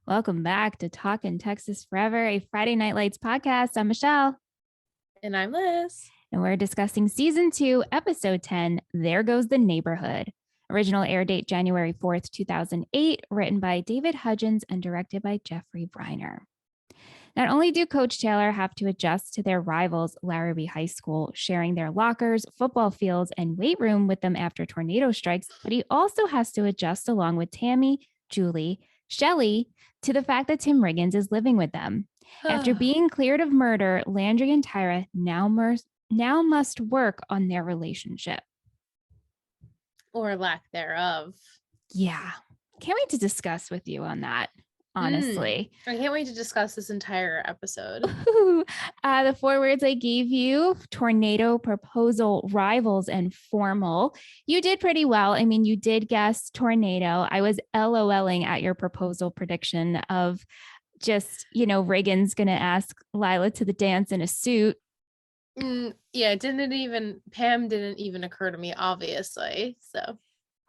Welcome back to Talkin Texas Forever, a Friday Night Lights podcast. I'm Michelle. And I'm Liz. And we're discussing season 2, episode 10, There Goes the Neighborhood. Original air date January 4th, 2008, written by David Hudgens and directed by Jeffrey Briner. Not only do Coach Taylor have to adjust to their rivals, Larrabee High School, sharing their lockers, football fields, and weight room with them after tornado strikes, but he also has to adjust along with Tammy, Julie, Shelley, to the fact that Tim Riggins is living with them. After being cleared of murder, Landry and Tyra now must work on their relationship. Or lack thereof. Yeah. Can't wait to discuss with you on that, honestly. I can't wait to discuss this entire episode. The 4 words I gave you: tornado, proposal, rivals, and formal. You did pretty well. I mean, you did guess tornado. I was LOLing at your proposal prediction of just, Riggins going to ask Lila to the dance in a suit. Yeah, Pam didn't even occur to me, obviously. So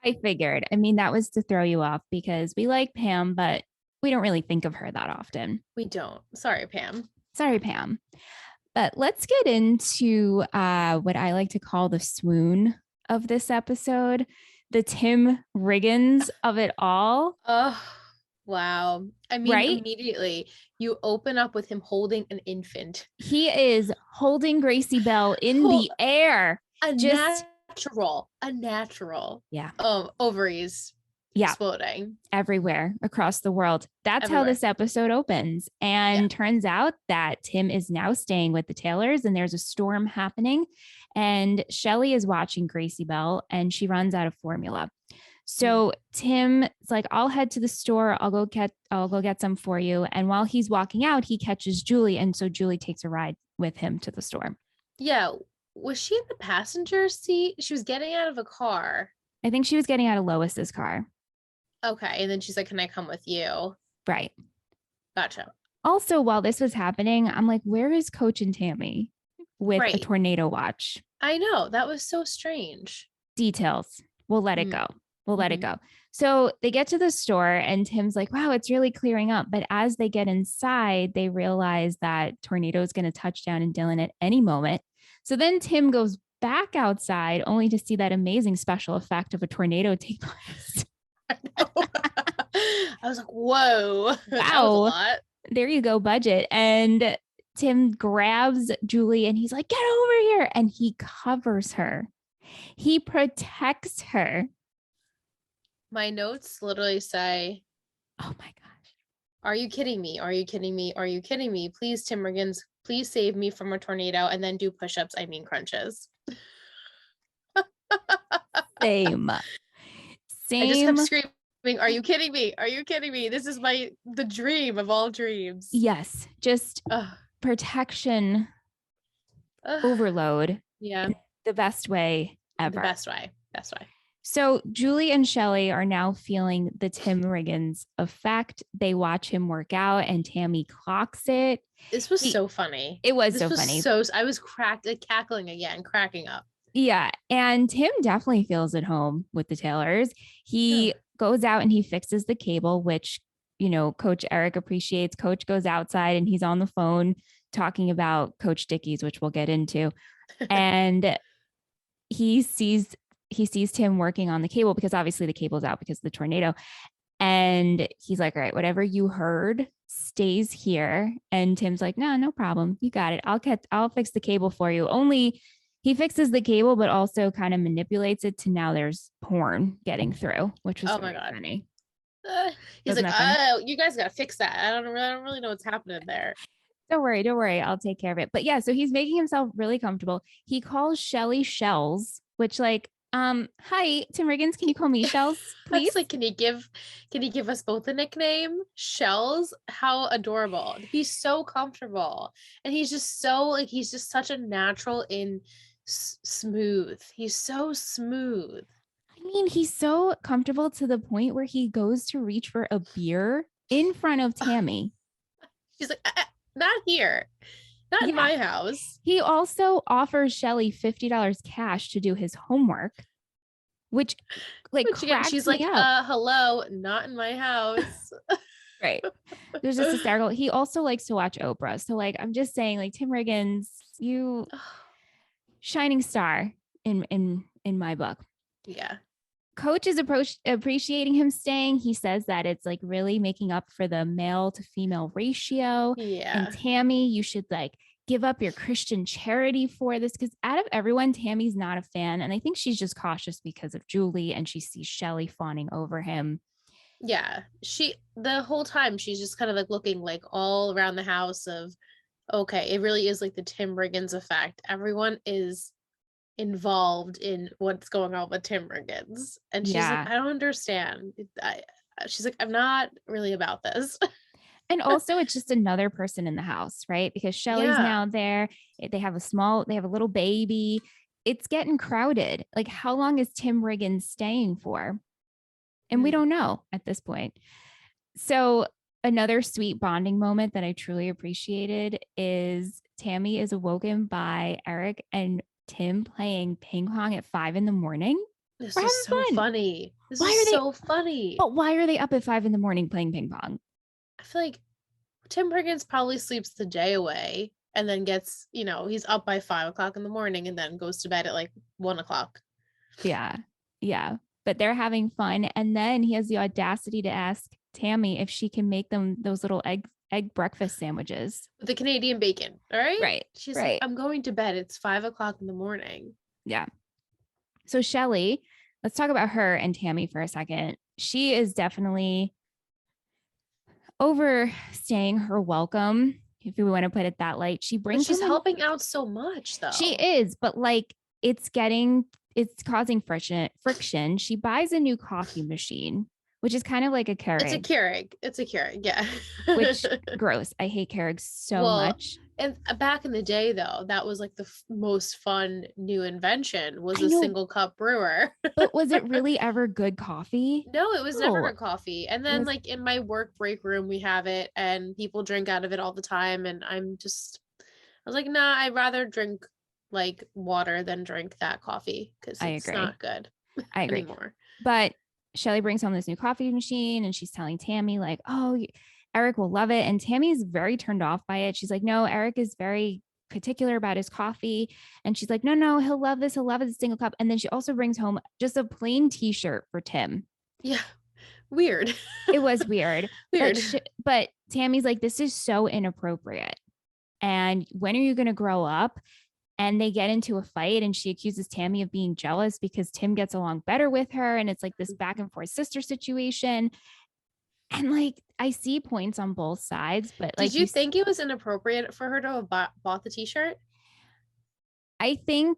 I figured. I mean, that was to throw you off because we like Pam, but we don't really think of her that often. We don't. Sorry, Pam. But let's get into what I like to call the swoon of this episode, the Tim Riggins of it all. Oh, wow. I mean, right? Immediately you open up with him holding an infant. He is holding Gracie Bell in the air. A natural. Yeah. Ovaries. Yeah. Exploding everywhere across the world. That's how this episode opens. And turns out that Tim is now staying with the Taylors and there's a storm happening. And Shelley is watching Gracie Bell and she runs out of formula. So Tim's like, I'll head to the store. I'll go get some for you. And while he's walking out, he catches Julie. And so Julie takes a ride with him to the store. Yeah. Was she in the passenger seat? She was getting out of a car. I think she was getting out of Lois's car. Okay. And then she's like, can I come with you? Right. Gotcha. Also, while this was happening, I'm like, where is Coach and Tammy with a tornado watch? I know. That was so strange. Details. We'll let it go. Let it go. So they get to the store and Tim's like, wow, it's really clearing up. But as they get inside, they realize that tornado is going to touch down in Dillon at any moment. So then Tim goes back outside only to see that amazing special effect of a tornado take place. I was like, whoa. Wow. That was a lot. There you go, budget. And Tim grabs Julie and he's like, get over here. And he covers her. He protects her. My notes literally say, oh my gosh. Are you kidding me? Are you kidding me? Are you kidding me? Please, Tim Riggins, please save me from a tornado and then do push-ups. I mean, crunches. Same. I just kept screaming, are you kidding me? Are you kidding me? This is the dream of all dreams. Yes. Just protection overload. Yeah. The best way ever. The best way. So Julie and Shelley are now feeling the Tim Riggins effect. They watch him work out and Tammy clocks it. This was so funny. It was so funny. I was cackling again, cracking up. Yeah. And Tim definitely feels at home with the Taylors. He goes out and he fixes the cable, which, Coach Eric appreciates. Coach goes outside and he's on the phone talking about Coach Dickey's, which we'll get into. And he sees Tim working on the cable because obviously the cable's out because of the tornado. And he's like, all right, whatever you heard stays here. And Tim's like, no problem. You got it. I'll fix the cable for you. Only he fixes the cable, but also kind of manipulates it to now there's porn getting through, which was funny. He's like, oh, you guys got to fix that. I don't really know what's happening there. Don't worry. I'll take care of it. But yeah, so he's making himself really comfortable. He calls Shelley Shells, which hi, Tim Riggins, can you call me Shells, please? Like, can you give us both a nickname? Shells? How adorable. He's so comfortable. And he's just such a natural and smooth. He's so smooth. I mean, he's so comfortable to the point where he goes to reach for a beer in front of Tammy. She's like, not here. Not in my house. He also offers Shelley $50 cash to do his homework, which cracks she's me like, up. hello, not in my house. Right. There's just hysterical. He also likes to watch Oprah. So like I'm just saying, like Tim Riggins, you shining star in my book. Yeah. Coach is appreciating him staying. He says that it's like really making up for the male to female ratio. And Yeah. Tammy, you should like give up your Christian charity for this, because out of everyone, Tammy's not a fan. And I think she's just cautious because of Julie and she sees Shelly fawning over him. Yeah. The whole time she's just kind of like looking like all around the house of, okay, it really is like the Tim Riggins effect. Everyone is involved in what's going on with Tim Riggins. And she's like, Yeah. I don't understand. She's like, I'm not really about this. And also it's just another person in the house, right? Because Shelly's Yeah. now there. They have a little baby. It's getting crowded. Like, how long is Tim Riggins staying for? And we don't know at this point. So another sweet bonding moment that I truly appreciated is Tammy is awoken by Eric and Tim playing ping pong at 5 a.m. This We're is having so fun. funny. This Why is are they so funny. But why are they up at 5 a.m. playing ping pong? I feel like Tim Riggins probably sleeps the day away and then gets, he's up by 5 o'clock in the morning and then goes to bed at like 1 o'clock. Yeah. Yeah. But they're having fun. And then he has the audacity to ask Tammy if she can make them those little egg breakfast sandwiches. With the Canadian bacon. All right. Right. She's like, Right. I'm going to bed. It's 5 o'clock in the morning. Yeah. So Shelly, let's talk about her and Tammy for a second. She is definitely overstaying her welcome, if we want to put it that light. She But brings she's home helping out so much though. she is, but like it's causing friction. She buys a new coffee machine, which is kind of like a It's a Keurig, Keurig. It's a Keurig. Yeah. which gross. I hate Keurigs so Well, much. and back in the day though, that was like the most fun new invention was I a know, single cup brewer. but was it really ever good coffee? No, it was never No, good coffee. And it then was like in my work break room we have it and people drink out of it all the time and I was like, nah, I'd rather drink like water than drink that coffee because I it's agree. not good I agree. anymore. But Shelly brings home this new coffee machine and she's telling Tammy, like, oh, Eric will love it. And Tammy's very turned off by it. She's like, no, Eric is very particular about his coffee. And she's like, no, he'll love this. He'll love it, a single cup. And then she also brings home just a plain t-shirt for Tim. Yeah. Weird. It was weird. Weird. But Tammy's like, this is so inappropriate. And when are you going to grow up? And they get into a fight and she accuses Tammy of being jealous because Tim gets along better with her. And it's like this back and forth sister situation. And like, I see points on both sides, but like, Did you think it was inappropriate for her to have bought the t-shirt? I think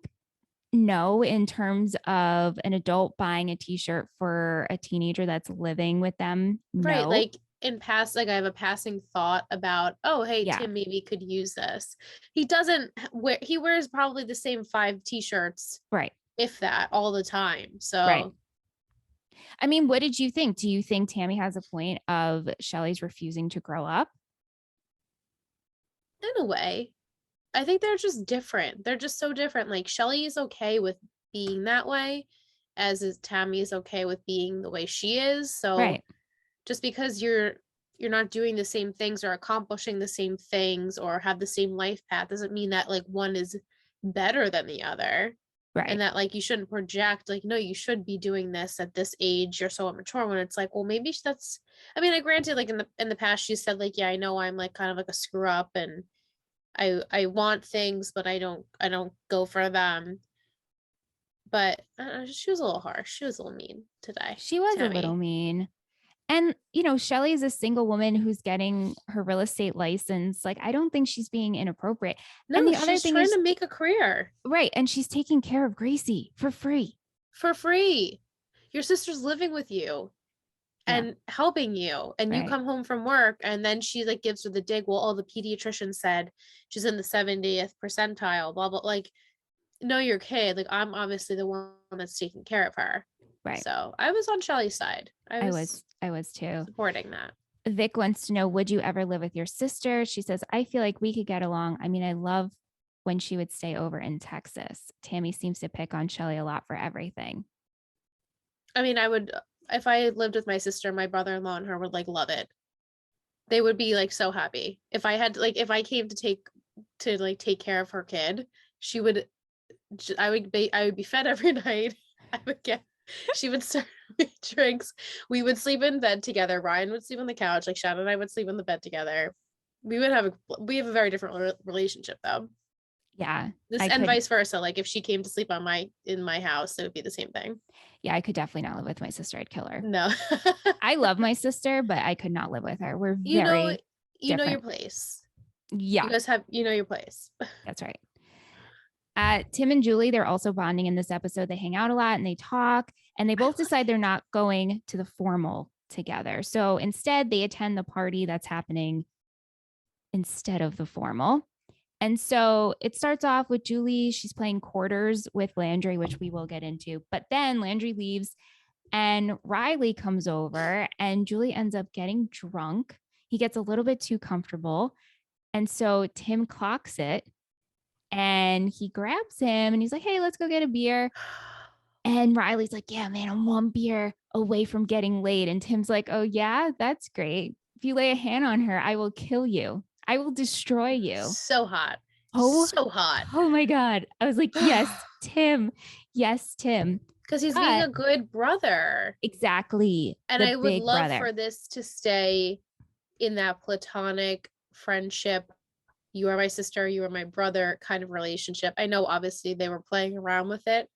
no, in terms of an adult buying a t-shirt for a teenager that's living with them. Right. No. Like in past, like I have a passing thought about, oh, hey, Yeah. Tim maybe could use this. He doesn't wear, he wears probably the same 5 t-shirts, Right. if that, all the time. So, Right. I mean, what did you think? Do you think Tammy has a point of Shelly's refusing to grow up? in a way, I think they're just different. They're just so different. Like Shelly is okay with being that way, as is Tammy is okay with being the way she is. So Right. just because you're not doing the same things or accomplishing the same things or have the same life path doesn't mean that like one is better than the other. Right. And that like you shouldn't project like, no, you should be doing this at this age, you're so immature, when it's like, well, maybe that's, I mean, I granted like in the past she said like, yeah, I know I'm like kind of like a screw up and I want things but I don't go for them. But she was a little harsh, she was a little mean today. She was Tammy. a little mean. And, Shelly is a single woman who's getting her real estate license. Like, I don't think she's being inappropriate. No, and the she's other thing trying is, to make a career. right. And she's taking care of Gracie for free. For free. Your sister's living with you and helping you. And you come home from work and then she like gives her the dig. Well, all the pediatricians said she's in the 70th percentile, blah, blah. Like, know your kid. Like, I'm obviously the one that's taking care of her. Right. So I was on Shelly's side. I was too. Supporting that. Vic wants to know, would you ever live with your sister? She says, I feel like we could get along. I mean, I love when she would stay over in Texas. Tammy seems to pick on Shelly a lot for everything. I mean, I would, if I lived with my sister, my brother-in-law and her would like love it. They would be like so happy. If I had like if I came to like take care of her kid, she would I would be fed every night. I would get she would serve me drinks. We would sleep in bed together. Ryan would sleep on the couch. Like Shannon and I would sleep in the bed together. We have a very different relationship though. Yeah, This I and could. vice versa. Like if she came to sleep on my in my house, it would be the same thing. Yeah, I could definitely not live with my sister. I'd kill her. No. I love my sister, but I could not live with her. We're you know very you know your different. place. You Yeah, guys have you know your place. that's right. Tim and Julie, they're also bonding in this episode. They hang out a lot and they talk, and they both decide they're not going to the formal together. So instead, they attend the party that's happening instead of the formal. And so it starts off with Julie. She's playing quarters with Landry, which we will get into. But then Landry leaves and Riley comes over, and Julie ends up getting drunk. He gets a little bit too comfortable. And so Tim clocks it and he grabs him and he's like, hey, let's go get a beer. And Riley's like, yeah, man, I'm one beer away from getting laid. And Tim's like, oh, yeah, that's great. If you lay a hand on her, I will kill you. I will destroy you. So hot. Oh, So hot. oh my God. I was like, yes, Tim. Yes, Tim. Because he's being But a good brother. exactly. And The I would big love brother. for this to stay in that platonic friendship. You are my sister, you are my brother kind of relationship. I know obviously they were playing around with it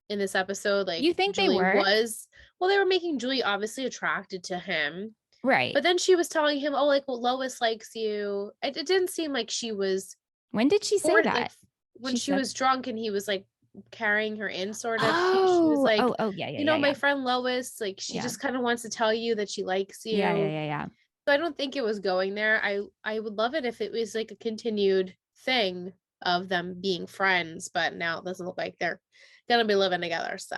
in this episode. Like You think they Julie were? was, well, they were making Julie obviously attracted to him. Right. But then she was telling him, oh, like, well, Lois likes you. It didn't seem like she was When did she say for like that? when She she said, was drunk and he was like carrying her in sort of she was oh, like, oh, oh, yeah, yeah, you yeah, know, my yeah. friend Lois, like she Yeah. just kind of wants to tell you that she likes Yeah, yeah, you. yeah, yeah. So I don't think it was going there. I would love it if it was like a continued thing of them being friends, but now it doesn't look like they're gonna be living together. So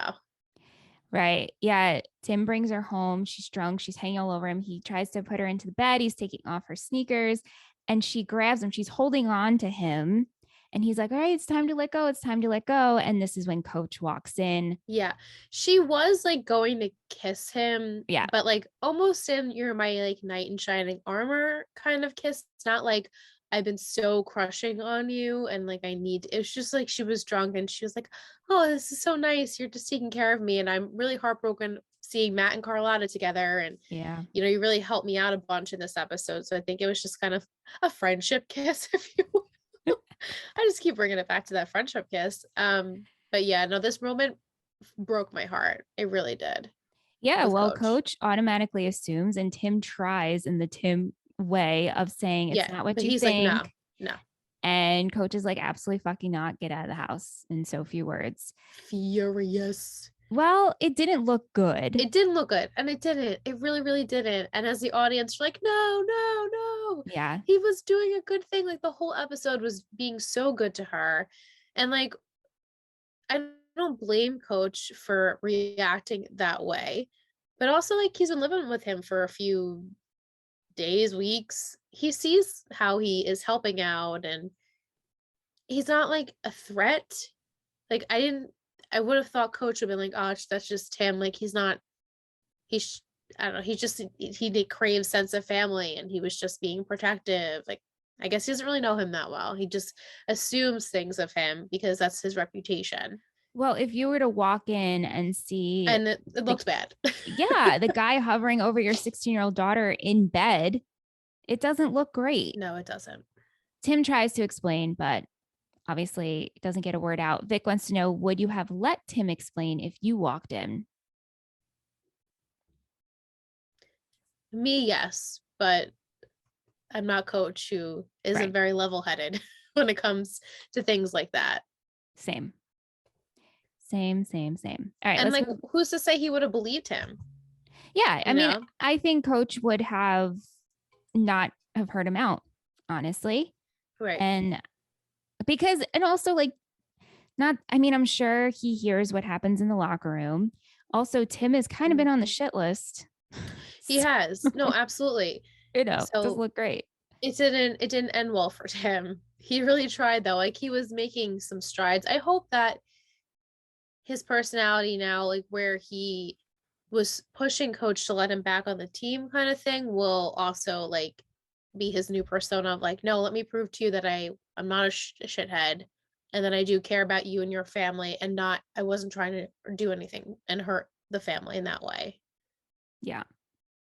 Right. Yeah. Tim brings her home. She's drunk. She's hanging all over him. He tries to put her into the bed. He's taking off her sneakers and she grabs him. She's holding on to him. And he's like, all right, it's time to let go. It's time to let go. And this is when Coach walks in. yeah, she was like going to kiss him, Yeah. but like almost in you're my like knight in shining armor kind of kiss. It's not like I've been so crushing on you and like I need it's just like she was drunk and she was like, oh, this is so nice. You're just taking care of me. And I'm really heartbroken seeing Matt and Carlotta together. And Yeah. you know, you really helped me out a bunch in this episode. So I think it was just kind of a friendship kiss, if you will. I just keep bringing it back to that friendship kiss. But yeah, no, this moment broke my heart. It really did Yeah. with Well, Coach. Coach automatically assumes, and Tim tries in the Tim way of saying, it's Yeah, not what but you he's like, no, think. no. And Coach is like, absolutely fucking not. Get out of the house in so few words. Furious. Well, it didn't look good. It didn't look good, and it didn't. It really, really didn't. And as the audience, you're like, no, no, no. Yeah. He was doing a good thing. Like the whole episode was being so good to her. And like, I don't blame Coach for reacting that way. But also, like, he's been living with him for a few days, weeks. He sees how he is helping out and he's not like a threat. Like I would have thought Coach would have been like, oh, that's just him. Like he's not, he's, I don't know, he did crave sense of family and he was just being protective. Like, I guess he doesn't really know him that well. He just assumes things of him because that's his reputation. Well, if you were to walk in and see And it the looks bad. yeah, the guy hovering over your 16-year-old daughter in bed, it doesn't look great. No, it doesn't. Tim tries to explain, but obviously doesn't get a word out. Vic wants to know, would you have let Tim explain if you walked in? Me, yes, but I'm not Coach who isn't Right. very level headed when it comes to things like that. Same. Same, same, same. All right, And let's like, move. who's to say he would have believed him? Yeah, I You mean, know? I think Coach would have not have heard him out, honestly. Right. And because, and also like, not, I mean, I'm sure he hears what happens in the locker room. Also, Tim has kind of been on the shit list. He So, has. No, absolutely. doesn't So look great. it didn't end well for him. He really tried though. Like he was making some strides. I hope that his personality now, like where he was pushing Coach to let him back on the team kind of thing, will also like be his new persona of like, no, let me prove to you that I'm not a shithead, and then I do care about you and your family, and not I wasn't trying to do anything and hurt the family in that way. Yeah.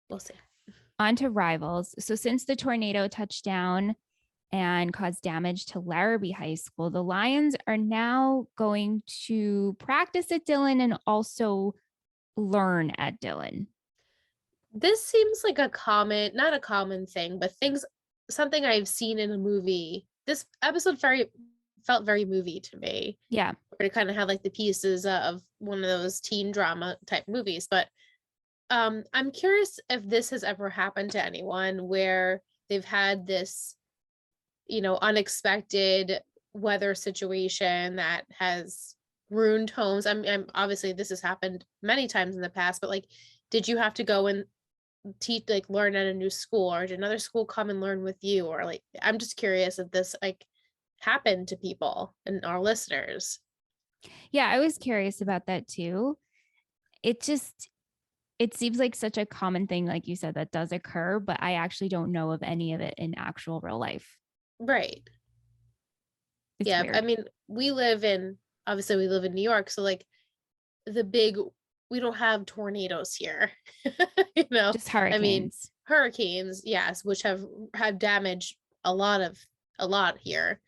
We'll see. On to rivals. So since the tornado touched down and caused damage to Larrabee High School, the Lions are now going to practice at Dillon and also learn at Dillon. This seems like not a common thing, but something I've seen in a movie. This episode felt very movie to me. Yeah. Where it kind of had like the pieces of one of those teen drama type movies. But I'm curious if this has ever happened to anyone where they've had this, unexpected weather situation that has ruined homes. I'm obviously this has happened many times in the past, but like, did you have to go and teach, like learn at a new school, or did another school come and learn with you? Or like, I'm just curious if this like happened to people and our listeners. Yeah, I was curious about that too. It just it seems like such a common thing, like you said, that does occur, but I actually don't know of any of it in actual real life. Right. It's Yeah, I weird. mean, obviously we live in New York, so like the big we don't have tornadoes here. you know, Just I mean, hurricanes. hurricanes, yes, which have damaged a lot here.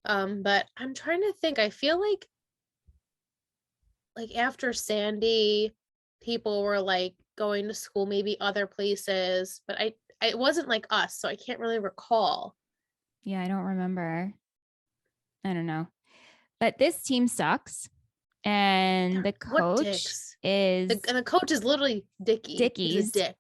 But I'm trying to think. I feel like after Sandy, people were like going to school, maybe other places, but it wasn't like us, so I can't really recall. Yeah, I don't remember. I don't know. But this team sucks. And the What coach dicks? is And the coach is literally Dicky. He's a Dickies. dick.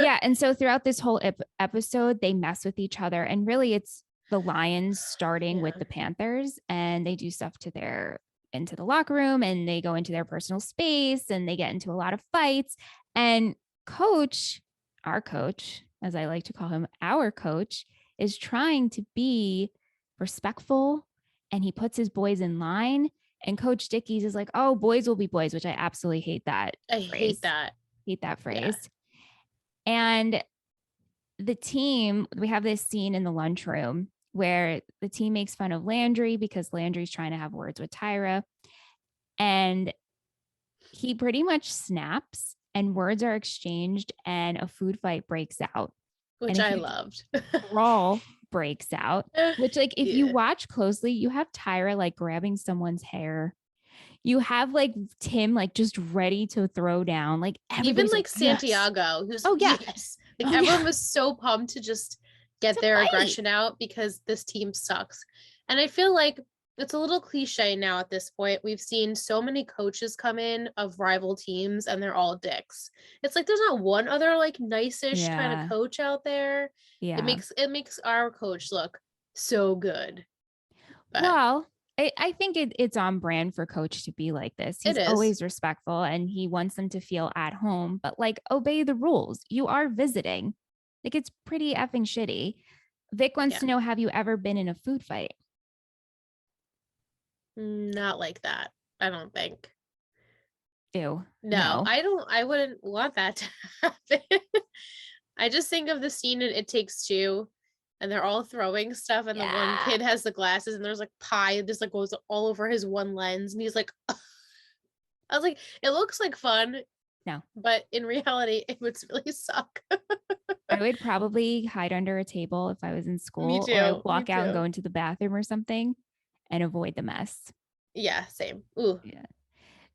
Yeah. And so throughout this whole episode, they mess with each other. And really, it's the Lions starting with Yeah. the Panthers, and they do stuff to into the locker room, and they go into their personal space, and they get into a lot of fights. And coach, our coach, as I like to call him, our coach, is trying to be respectful, and he puts his boys in line. And Coach Dickies is like, oh, boys will be boys, which I absolutely hate that I phrase. hate that. Hate that Yeah. phrase. And the team, we have this scene in the lunchroom where the team makes fun of Landry because Landry's trying to have words with Tyra. And he pretty much snaps, and words are exchanged, and a food fight breaks out. And Which a I huge loved. brawl breaks out, which, like, if you Yeah. watch closely, you have Tyra like grabbing someone's hair. You have like Tim like just ready to throw down. Like Even everybody's like, like yes. Santiago, who's Oh, yeah. yes. Like Oh, yeah. everyone was so pumped to just get To their fight. aggression out because this team sucks. And I feel like it's a little cliche now at this point. We've seen so many coaches come in of rival teams and they're all dicks. It's like there's not one other like nice-ish kind of Yeah. coach out there. Yeah. It makes our coach look so good. But Well, I think it's on brand for Coach to be like this. it He's is. always respectful, and he wants them to feel at home, but like obey the rules. You are visiting. Like it's pretty effing shitty. Vic wants Yeah. to know, have you ever been in a food fight? Not like that. I don't think. Ew. No, No. I wouldn't want that to happen. I just think of the scene in It Takes Two, and they're all throwing stuff, and the one Yeah. kid has the glasses, and there's like pie just like goes all over his one lens, and he's like, I was like, it looks like fun, No. but in reality, it would really suck. I would probably hide under a table if I was in Me school, or too. Me walk out and go too. into the bathroom or something and avoid the mess. Yeah, same. Ooh, Yeah.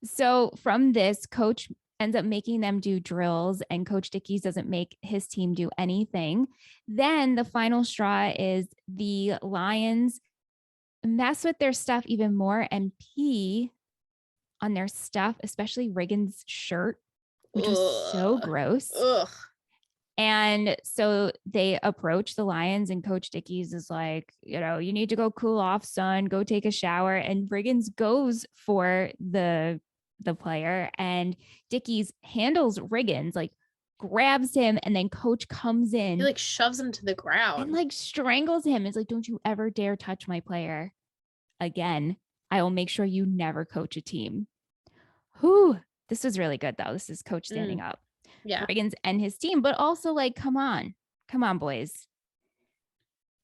So from this, coach ends up making them do drills, and Coach Dickies doesn't make his team do anything. Then the final straw is the Lions mess with their stuff even more and pee on their stuff, especially Riggins' shirt, which was so ugh, gross. ugh. And so they approach the Lions, and Coach Dickies is like, you need to go cool off, son. Go take a shower. And Riggins goes for the player, and Dickies handles Riggins, like grabs him, and then Coach comes He in like shoves him to the and ground. like strangles him. It's like, don't you ever dare touch my player again. I will make sure you never coach a team. Whew. This was really good though. This is Coach standing Mm, up. yeah. Riggins and his team, but also like, come on, Come on, boys.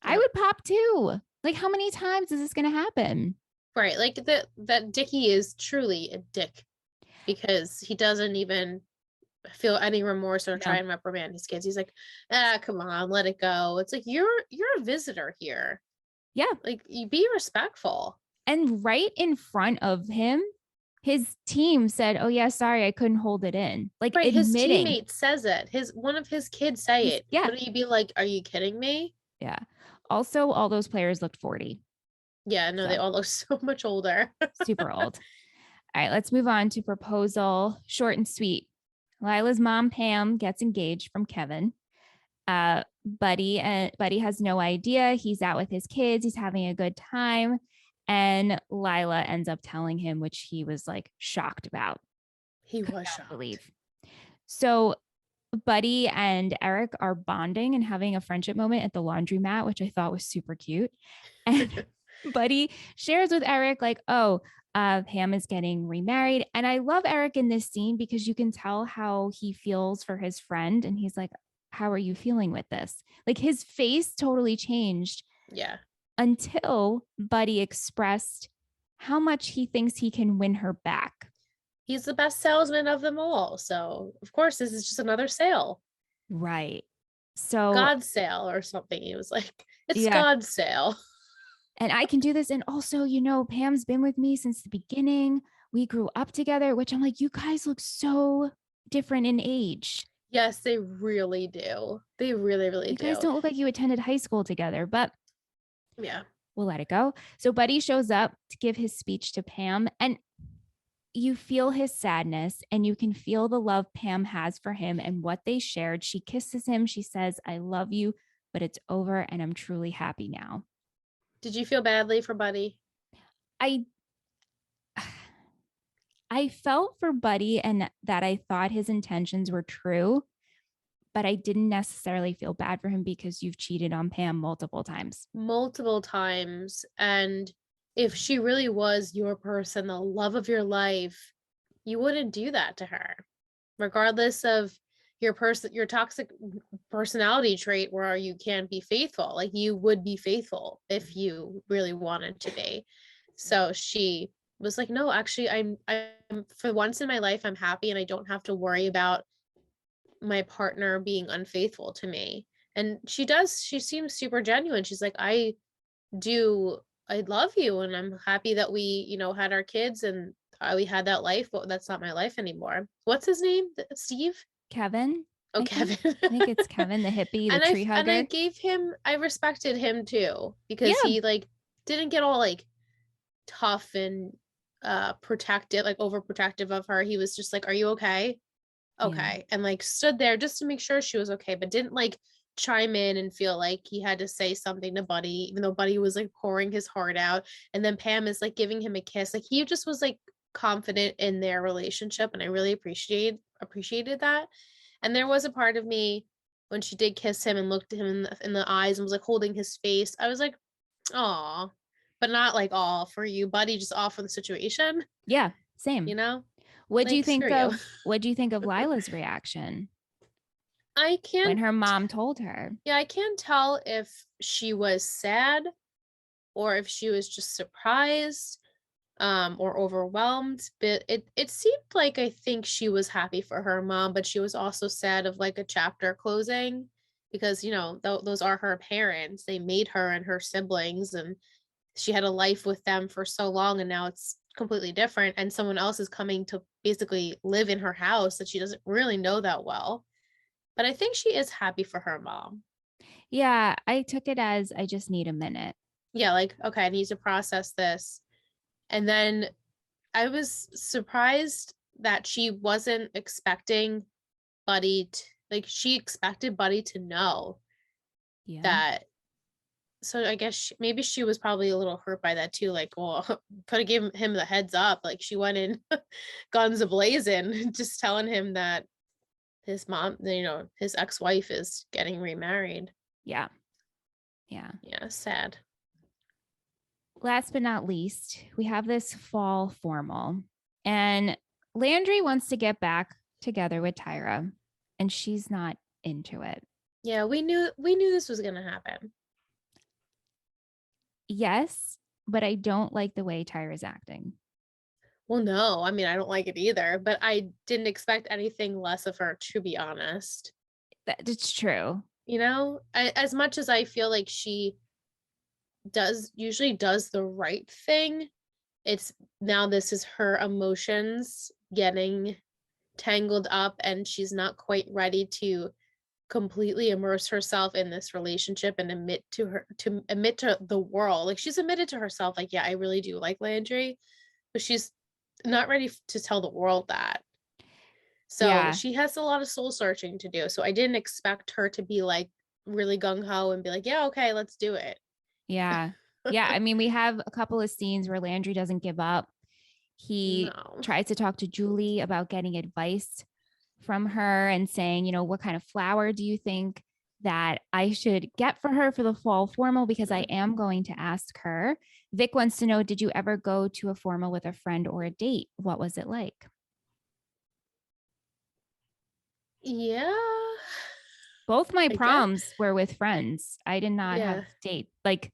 I Yep. would pop too. Like, how many times is this going to happen? Right. Like that Dickie is truly a dick because he doesn't even feel any remorse or try No. and reprimand his kids. He's like, ah, come on, let it go. It's like you're a visitor here. Yeah. Like you be respectful. And right in front of him, his team said, "Oh yeah, sorry, I couldn't hold it in." Like Right. His admitting teammate says it. His one of his kids say he's it. yeah, Would he be like, are you kidding me? yeah. Also, all those players looked 40. Yeah, no, they So all look so much older. super old. All right, let's move on to proposal. Short and sweet. Lila's mom, Pam, gets engaged from Kevin. Buddy has no idea. He's out with his kids. He's having a good time. And Lila ends up telling him, which he was like shocked about. He Could was not shocked. believe. So Buddy and Eric are bonding and having a friendship moment at the laundromat, which I thought was super cute. And Buddy shares with Eric, like, oh, Pam is getting remarried. And I love Eric in this scene because you can tell how he feels for his friend. And he's like, how are you feeling with this? Like his face totally changed Yeah. until Buddy expressed how much he thinks he can win her back. He's the best salesman of them all. So of course this is just another sale. Right. So, God's sale or something. He was like, it's yeah. God's sale. And I can do this. And also, you know, Pam's been with me since the beginning. We grew up together, which I'm like, you guys look so different in age. Yes, they really do. They really, really You guys do. don't look like you attended high school together, but Yeah. we'll let it go. So Buddy shows up to give his speech to Pam, and you feel his sadness and you can feel the love Pam has for him and what they shared. She kisses him. She says, I love you, but it's over and I'm truly happy now. Did you feel badly for Buddy? I I felt for Buddy and that I thought his intentions were true, but I didn't necessarily feel bad for him because you've cheated on Pam multiple times. Multiple times. And if she really was your person, the love of your life, you wouldn't do that to her, regardless of your toxic personality trait where you can't be faithful. Like you would be faithful if you really wanted to be. So she was like, no, actually, I'm for once in my life, I'm happy and I don't have to worry about my partner being unfaithful to me. And she seems super genuine. She's like, do, I love you and I'm happy that we, had our kids and we had that life, but that's not my life anymore. What's his name? Steve? Kevin, Oh, I think. Kevin. I think it's Kevin, the hippie, the tree I hugger. gave him, I respected him too because Yeah. he like didn't get all like tough and protective, like overprotective of her. He was just like, are you okay? Yeah. Okay. And like stood there just to make sure she was okay, but didn't like chime in and feel like he had to say something to Buddy, even though Buddy was like pouring his heart out. And then Pam is like giving him a kiss. Like he just was like confident in their relationship. And I really appreciated that. And there was a part of me when she did kiss him and looked at him in the eyes and was like holding his face. I was like, aw, but not like all for you, Buddy, just all for the situation, Yeah. Same. you know? What do you Like, think screw you. of what do you think of Lila's reaction I when can't her mom told her? Yeah, I can't tell if she was sad or if she was just surprised or overwhelmed, but it seemed like I think she was happy for her mom, but she was also sad of like a chapter closing because those are her parents. They made her and her siblings and she had a life with them for so long and now it's completely different and someone else is coming to basically live in her house that she doesn't really know that well. But I think she is happy for her mom. Yeah, I took it as I just need a minute. Yeah, like, okay, I need to process this. And then I was surprised that she wasn't expecting Buddy to, like, she expected Buddy to know Yeah. that. So I guess maybe she was probably a little hurt by that too. Like, well, could have given him the heads up. Like, she went in guns a-blazing, just telling him that his mom, his ex-wife is getting remarried. Yeah. Yeah. Yeah, sad. Last but not least, we have this fall formal, and Landry wants to get back together with Tyra, and she's not into it. Yeah, we knew this was gonna happen. Yes, but I don't like the way Tyra's acting. Well, no, I mean, I don't like it either, but I didn't expect anything less of her, to be honest. It's true. As much as I feel like she usually does the right thing, it's now this is her emotions getting tangled up and she's not quite ready to completely immerse herself in this relationship and admit to the world. Like she's admitted to herself, like, yeah, I really do like Landry, but she's not ready to tell the world that. So Yeah. she has a lot of soul searching to do. So I didn't expect her to be like really gung ho and be like, yeah, okay, let's do it. Yeah. Yeah. I mean, we have a couple of scenes where Landry doesn't give up. He No. tries to talk to Julie about getting advice from her and saying, what kind of flower do you think that I should get for her for the fall formal? Because I am going to ask her. Vic wants to know, did you ever go to a formal with a friend or a date? What was it like? Yeah. Both my I guess. proms were with friends. I did not have Yeah. date, like,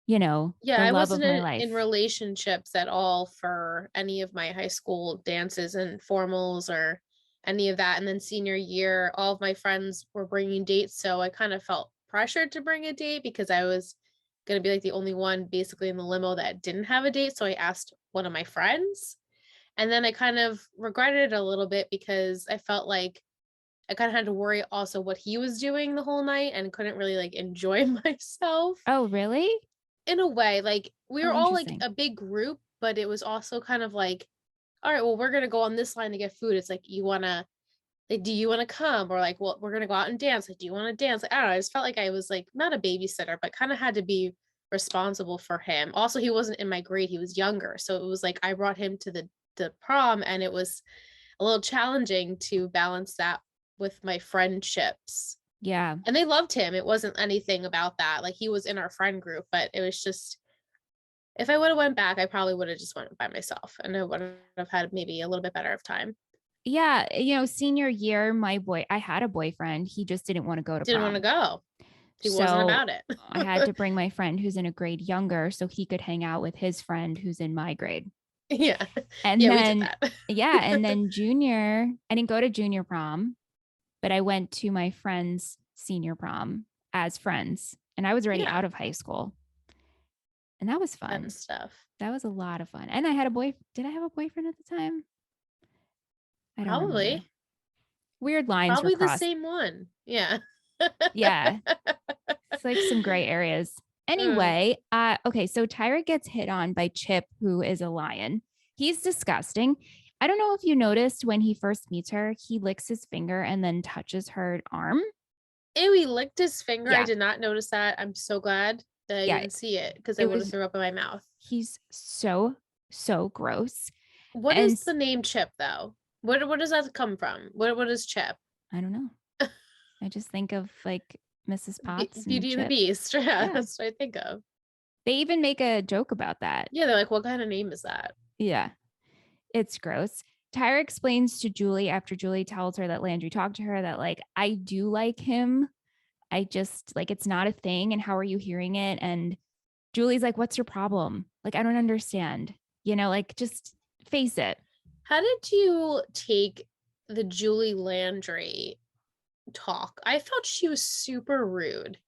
Yeah, the I love wasn't of my in life. relationships at all for any of my high school dances and formals or any of that. And then senior year, all of my friends were bringing dates. So I kind of felt pressured to bring a date because I was going to be like the only one basically in the limo that didn't have a date. So I asked one of my friends. And then I kind of regretted it a little bit because I felt like I kind of had to worry also what he was doing the whole night and couldn't really like enjoy myself Oh, really? in a way. Like we Oh, were all like interesting. a big group, but it was also kind of like, all right, well, we're gonna go on this line to get food. It's like you wanna like, do you want to come? Or like, well, we're gonna go out and dance. Like, do you want to dance? Like, I don't know. I just felt like I was like not a babysitter, but kind of had to be responsible for him. Also, he wasn't in my grade, he was younger. So it was like I brought him to the prom and it was a little challenging to balance that with my friendships. Yeah. And they loved him. It wasn't anything about that. Like he was in our friend group, but it was just if I would have went back, I probably would have just went by myself and I would have had maybe a little bit better of time. Yeah. Senior year, I had a boyfriend. He just didn't want to go to Didn't want to prom. go. He wasn't So about it. I had to bring my friend who's in a grade younger so he could hang out with his friend who's in my grade. Yeah. And Yeah, we did then, that. yeah. And then I didn't go to junior prom, but I went to my friend's senior prom as friends. And I was already Yeah, out of high school. And that was fun fun. stuff. That was a lot of fun. And I had a boy. Did I have a boyfriend at the time? I don't remember. Probably. Weird lines were Probably the crossed. same one. Yeah. Yeah. It's like some gray areas. Mm. Anyway, okay, so Tyra gets hit on by Chip, who is a lion. He's disgusting. I don't know if you noticed when he first meets her, he licks his finger and then touches her arm. Ew, he licked his finger. I Yeah. did not notice that. I'm so glad that I Yeah. didn't see it because I It would have was, threw up in my mouth. he's so, so gross. What And is the name Chip though? What does that come from? What is Chip? I don't know. I just think of like Mrs. Potts and Beauty and the Chip. Beast. Yeah, Yeah. that's what I think of. They even make a joke about that. Yeah, they're like, what kind of name is that? Yeah. It's gross. Tyra explains to Julie after Julie tells her that Landry talked to her that, like, I do like him. I just, like, it's not a thing. And how are you hearing it? And Julie's like, what's your problem? Like, I don't understand. Like, just face it. How did you take the Julie Landry talk? I felt she was super rude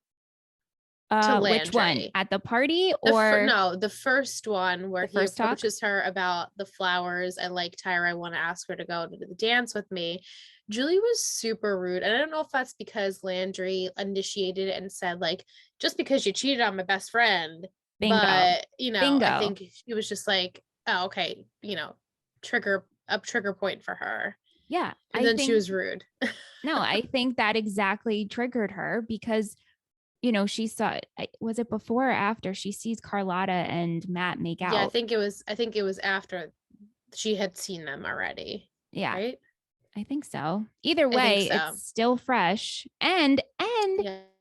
to Which one? Landry. At the party or No, the first one where the he first talk? approaches her about the flowers and like Tyra, I want to ask her to go to the dance with me. Julie was super rude. And I don't know if that's because Landry initiated it and said, like, just because you cheated on my best friend. Bingo. But, I Bingo. think she was just like, oh, okay, trigger point for her. Yeah. And then she was rude. No, I think that exactly triggered her because she saw, was it before or after she sees Carlotta and Matt make Yeah, out? I think it was after she had seen them already, Yeah, right? I think so. Either I think way, so. it's still fresh.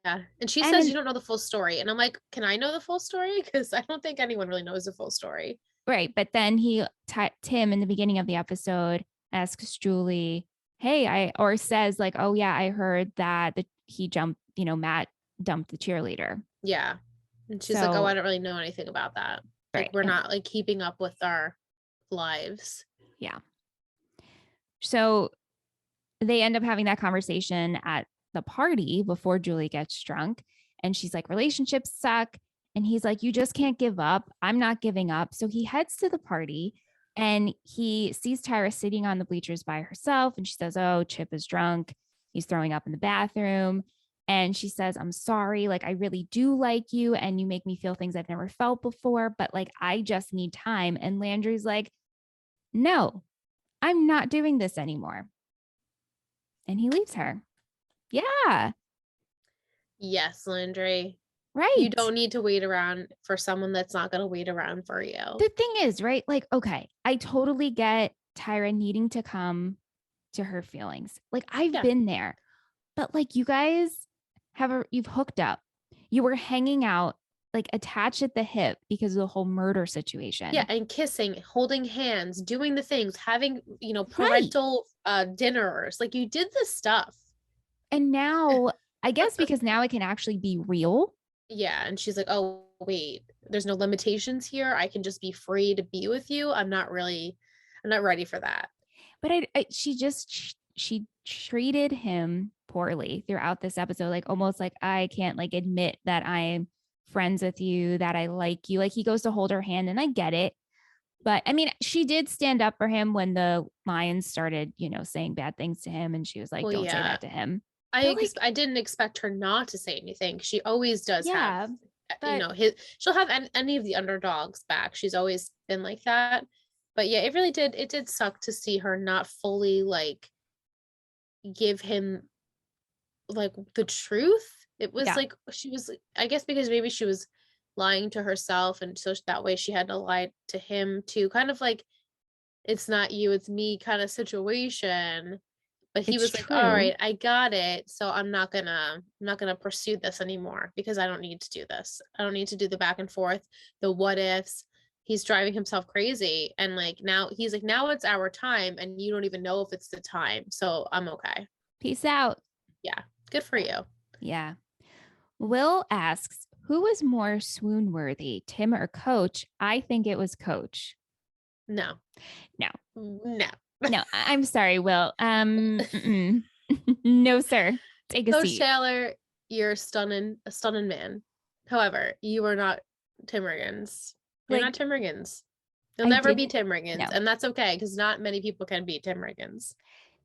Yeah. And she says And you don't know the full story. And I'm like, can I know the full story? Because I don't think anyone really knows the full story. right, but then Tim in the beginning of the episode asks Julie, "Hey, I," or says like, "Oh yeah, I heard that he jumped Matt dumped the cheerleader. Yeah. And she's like, oh, I So, don't really know anything about that. Like, right. we're not like keeping up with our lives. Yeah. So they end up having that conversation at the party before Julie gets drunk. And she's like, relationships suck. And he's like, you just can't give up. I'm not giving up. So he heads to the party and he sees Tyra sitting on the bleachers by herself. And she says, oh, Chip is drunk. He's throwing up in the bathroom. And she says, I'm sorry. Like, I really do like you. And you make me feel things I've never felt before. But like, I just need time. And Landry's like, no, I'm not doing this anymore. And he leaves her. Yeah, Yes, Landry. You right. don't need to wait around for someone that's not going to wait around for you. The thing is, right? Like, okay, I totally get Tyra needing to come to her feelings. Like, I've Yeah. been there, but like, you guys you've hooked up. You were hanging out, like attached at the hip because of the whole murder situation. Yeah, and kissing, holding hands, doing the things, having, Right. parental dinners. Like, you did this stuff. And now, I guess because now it can actually be real. Yeah, and she's like, "Oh, wait, there's no limitations here. I can just be free to be with you. I'm not ready for that." But she treated him poorly throughout this episode, like almost like I can't like admit that I'm friends with you, that I like you. Like he goes to hold her hand, and I get it. But I mean, she did stand up for him when the Lions started, saying bad things to him, and she was like, Well, "Don't say yeah. that to him." But like, I didn't expect her not to say anything. She always does have, yeah, but she'll have any of the underdogs back. She's always been like that. But yeah, it did suck to see her not fully like give him like the truth. It was yeah, like she was, I guess, because maybe she was lying to herself, and so that way she had to lie to him too. Kind of like, it's not you, it's me kind of situation. But he it's was like, all true. right, I got it. So I'm not gonna pursue this anymore because I don't need to do this. I don't need to do the back and forth, the what ifs. He's driving himself crazy. And like now he's like, now it's our time, and you don't even know if it's the time. So I'm okay. Peace out. Yeah. Good for you. Yeah. Will asks, who was more swoon worthy, Tim or Coach? I think it was Coach. No. No, No. no, I'm sorry, Will. No, sir. Take a Coach seat. Taylor, you're a stunning man. However, you are not Tim Riggins. You're not Like, Tim Riggins. You'll I never be didn't, Tim Riggins, no, and that's okay because not many people can be Tim Riggins.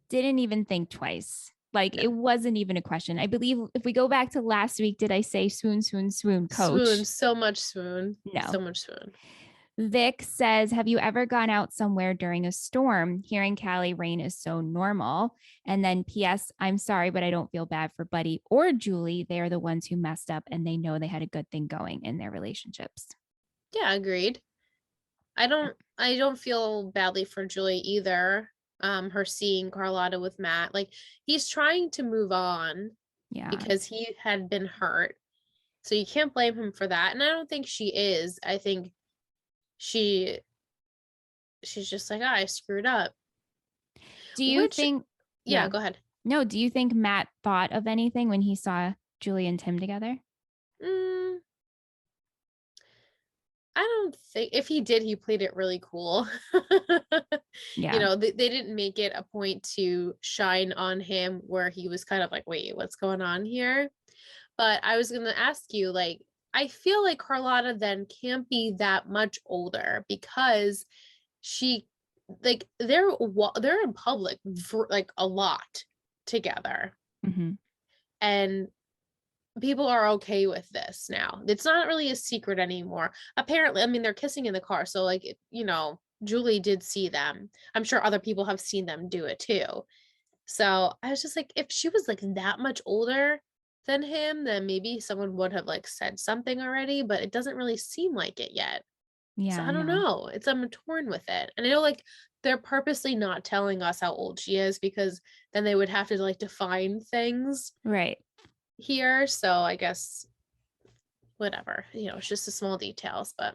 didn't even think twice. Like, No. it wasn't even a question. I believe if we go back to last week, did I say swoon, swoon, swoon, Swoon, Coach? so much swoon. No. So much swoon. Vic says, have you ever gone out somewhere during a storm? Here in Cali, rain is so normal. And then P.S. I'm sorry, but I don't feel bad for Buddy or Julie. They are the ones who messed up and they know they had a good thing going in their relationships. Yeah, agreed. I don't feel badly for Julie either. Her seeing Carlotta with Matt. Like, he's trying to move on Yeah. because he had been hurt. So you can't blame him for that. And I don't think she is. I think she she's just like, oh, I screwed up. Do you Which, think, yeah, yeah, go ahead. no, do you think Matt thought of anything when he saw Julie and Tim together? Mm, I don't think if he did, he played it really cool. Yeah. They didn't make it a point to shine on him where he was kind of like, wait, what's going on here? But I was gonna ask you, like, I feel like Carlotta then can't be that much older because she, like, they're in public for like a lot together, Mm-hmm. and people are okay with this now. It's not really a secret anymore. Apparently, I mean, they're kissing in the car, so like, Julie did see them. I'm sure other people have seen them do it too. So I was just like, if she was like that much older than him, then maybe someone would have like said something already, but it doesn't really seem like it yet. So Yeah, I don't no. know. I'm torn with it. And I know like they're purposely not telling us how old she is because then they would have to like define things Right. here. So I guess whatever, it's just the small details, but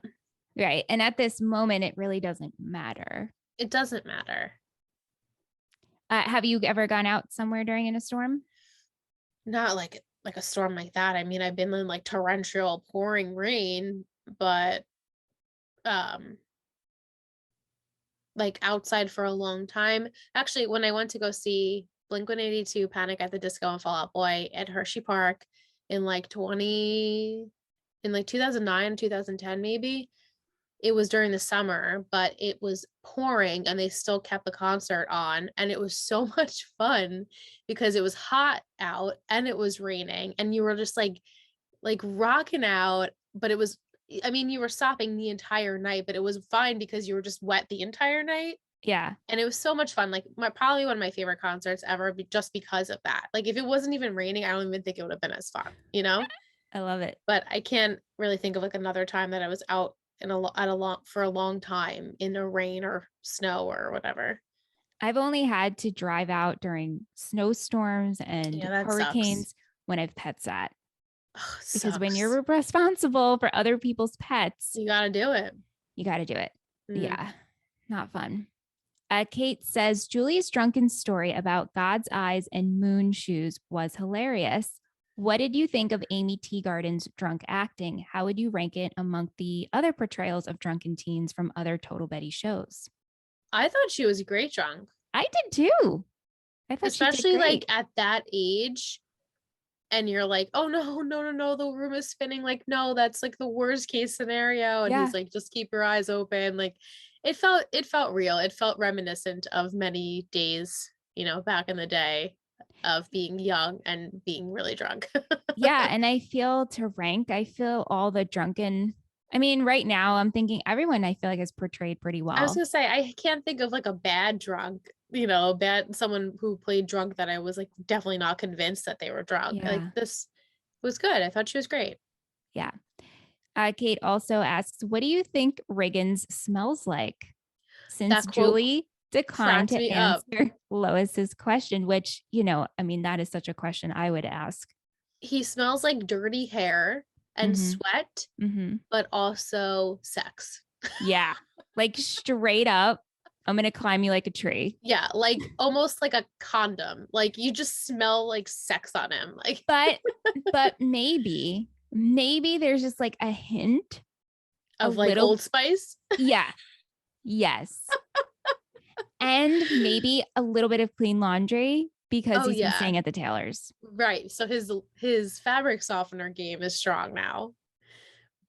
Right. And at this moment, it really doesn't matter. it doesn't matter. Have you ever gone out somewhere during in a storm? Not like like a storm like that. I mean, I've been in like torrential pouring rain, but um like outside for a long time. Actually, when I went to go see Blink-182 Panic at the Disco and Fall Out Boy at Hershey Park in like 2009, 2010 maybe. It was during the summer, but it was pouring and they still kept the concert on, and it was so much fun because it was hot out and it was raining and you were just like rocking out, but it was, I mean, you were stopping the entire night, but it was fine because you were just wet the entire night. Yeah. And it was so much fun. Like probably one of my favorite concerts ever, just because of that. Like if it wasn't even raining, I don't even think it would have been as fun, you know? I love it. But I can't really think of like another time that I was out in at a long for a long time in a rain or snow or whatever. I've only had to drive out during snowstorms and Yeah, that sucks. hurricanes when I've pet sat. Ugh, it Because when sucks. you're responsible for other people's pets, You got to do it. you got to do it. Mm. Yeah, not fun. Kate says Julie's drunken story about God's eyes and moon shoes was hilarious. What did you think of Amy Teagarden's drunk acting? How would you rank it among the other portrayals of drunken teens from other Total Betty shows? I thought she was great drunk, I did too. I thought she did especially like great. at that age. And you're like, oh no, no, no, no, the room is spinning. Like, no, that's like the worst case scenario. And Yeah. he's like, just keep your eyes open. Like it felt real. It felt reminiscent of many days, you know, back in the day of being young and being really drunk. Yeah. And I feel to rank, I feel all the drunken. I mean, right now I'm thinking everyone I feel like is portrayed pretty I was well. gonna say I can't think of like a bad drunk, you know, bad someone who played drunk that I was like definitely not convinced that they were drunk. Like Yeah. this was good. I thought she was great. Yeah. Kate also asks, what do you think Riggins smells like? Since That quote Julie declined cracked to me up. answer Lois's question, which, I mean, that is such a question I would ask. He smells like dirty hair and Mm-hmm. sweat, Mm-hmm. but also sex. Yeah. Like straight up, I'm going to climb you like a tree. Yeah, like almost like a condom. Like you just smell like sex on him. Like But, but maybe there's just like a hint, a of like little, Old Spice. yeah, yes. And maybe a little bit of clean laundry because Oh he's been yeah. staying at the Taylors. Right. So his fabric softener game is strong now.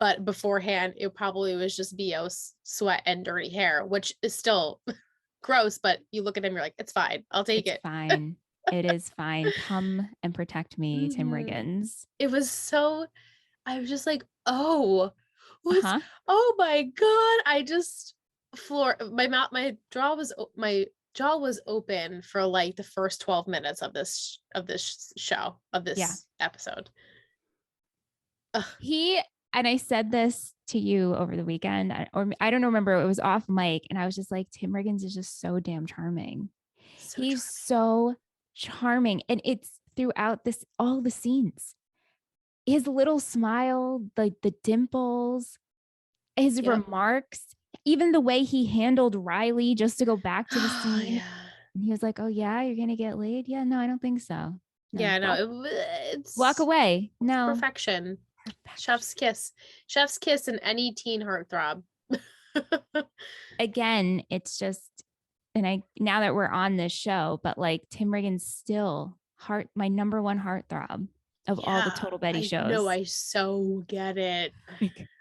But beforehand, it probably was just BO sweat and dirty hair, which is still gross, but you look at him, you're like, it's fine. I'll take It's it. fine. It is fine. Come and protect me, Tim Mhm. Riggins. It was so, I was just like, oh, what's, Uh-huh. oh my God. I just, my mouth, my jaw was open for like the first 12 minutes of this show, of Yeah. this episode. Ugh. And I said this to you over the weekend, or I don't remember, it was off mic. And I was just like, Tim Riggins is just so damn charming. So He's charming. so charming. And it's throughout all the scenes. His little smile, the dimples, his Yep. remarks, even the way he handled Riley just to go back to the Oh, scene. yeah. And he was like, oh, yeah, you're going to get laid? Yeah, no, I don't think so. No, Yeah, no, walk away. it's No. perfection. Perfection. Chef's kiss. Chef's kiss in any teen heartthrob. Again, it's just, and I, now that we're on this show, but like Tim Riggins still my number one heartthrob of all the Yeah, Total Betty I know. shows. I so get it.